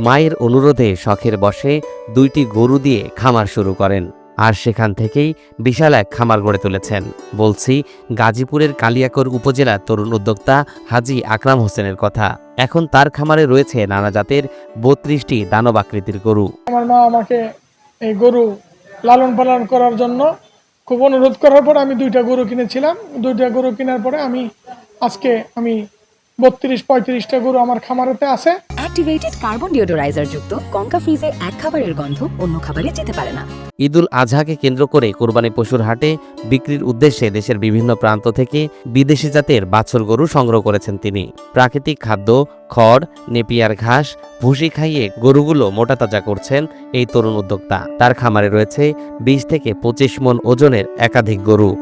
মায়ের অনুরোধে শখের বশে 2টি গরু দিয়ে খামার শুরু করেন, আর সেখান থেকেই বিশাল এক খামার গড়ে তুলেছেন। বলছি গাজীপুরের কালিয়াকৈর উপজেলার তরুণ উদ্যোক্তা হাজী আকরাম হোসেনের কথা। এখন তার খামারে রয়েছে নানা জাতের 32টি দানব আকৃতির গরু। আমার মা আমাকে এই গরু লালন পালন করার জন্য খুব অনুরোধ করার পর আমি 2টা গরু কিনেছিলাম। 2টা গরু কেনার পরে আজকে 32-35টা গরু আমার খামারেতে আছে। অ্যাক্টিভেটেড কার্বন ডিওডোরাইজার যুক্ত কঙ্কা ফ্রিজের এক খাবারের গন্ধ অন্য খাবারে যেতে পারে না। ঈদুল আজহাকে কেন্দ্র করে কোরবানি পশুর হাটে বিক্রির উদ্দেশ্যে দেশের বিভিন্ন প্রান্ত থেকে বিদেশি জাতের বাছুর গরু সংগ্রহ করেছেন তিনি। প্রাকৃতিক খাদ্য, খড়, নেপিয়ার ঘাস, ভুসি খাইয়ে গরুগুলো মোটাতাজা করছেন এই তরুণ উদ্যোক্তা। তার খামারে রয়েছে 20 থেকে 25 মণ ওজনের একাধিক গরু।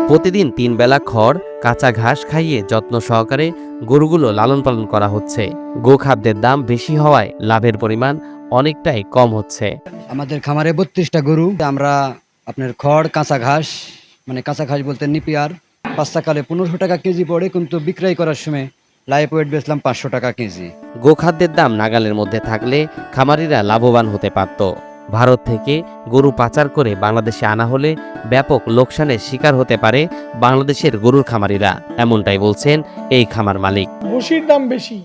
প্রতিদিন 3 বেলা খড়, কাঁচা ঘাস খাইয়ে যত্ন সহকারে গরুগুলো লালন পালন করা হচ্ছে। গোখাদ্যের দাম বেশি হওয়ায় লাভের পরিমাণ অনেকটাই কম হচ্ছে। আমাদের খামারে 32টা গরু। আমরা আপনার খড়, কাঁচা ঘাস, মানে কাঁচা ঘাস বলতে নিপিয়ার, বাচ্চাকালে 1500 টাকা কেজি পড়ে, কিন্তু বিক্রয় করার সময় লাইভ ওয়েট বেচলাম 500 টাকা কেজি। গোখাদ্যের দাম নাগালের মধ্যে থাকলে খামারিরা লাভবান হতে পারত। ভারত থেকে গরু পাচার করে বাংলাদেশে আনা হলে ব্যাপক লোকসানের শিকার হতে পারে বাংলাদেশের গরুর খামারিরা, এমনটাই বলছেন এই খামার মালিক। ভুসির দাম বেশি,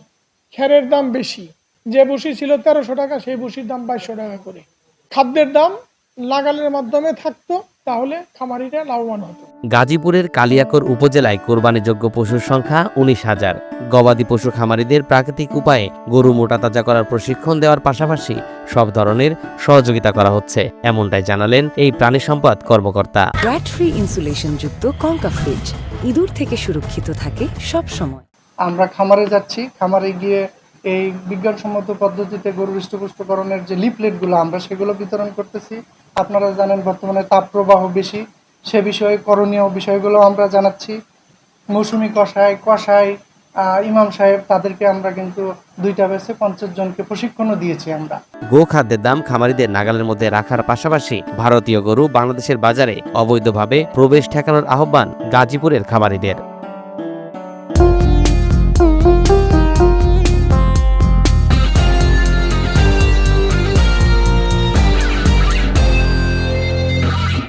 খেরের দাম বেশি। যে ভুসি ছিল 1300 টাকা, সেই ভুসির দাম 2200 টাকা করে। খাদ্যের দাম লাগালের মাধ্যমে থাকতো, তাহলে খামারিরা লাভবান হতো। গাজীপুরের কালিয়াকৈর উপজেলায় কোরবানিযোগ্য পশুর সংখ্যা 19,000। গবাদি পশু খামারিদের প্রাকৃতিক উপায়ে গরু মোটাতাজা করার প্রশিক্ষণ দেওয়ার পাশাপাশি সব ধরনের সহযোগিতা করা হচ্ছে, এমনটাই জানালেন এই প্রাণী সম্পদ কর্মকর্তা। ড্রাট ফ্রি ইনসুলেশন যুক্ত কঙ্কা ফ্রিজ ইঁদুর থেকে সুরক্ষিত থাকে সব সময়। আমরা খামারে যাচ্ছি, খামারে গিয়ে এই বিজ্ঞানসম্মত পদ্ধতিতে গরু হৃষ্টপুষ্টকরণের যে লিফলেটগুলো আমরা সেগুলো বিতরণ করতেছি। আপনারা জানেন বর্তমানে তাপপ্রবাহ বেশি, সে বিষয়ে করণীয় বিষয়গুলো আমরা জানাচ্ছি। মৌসুমী কসাই ইমাম সাহেব, তাদেরকে আমরা কিন্তু 2টা ব্যাচে 50 জনকে প্রশিক্ষণও দিয়েছি আমরা। গোখাদ্যের দাম খামারিদের নাগালের মধ্যে রাখার পাশাপাশি ভারতীয় গরু বাংলাদেশের বাজারে অবৈধভাবে প্রবেশ ঠেকানোর আহ্বান গাজীপুরের খামারিদের।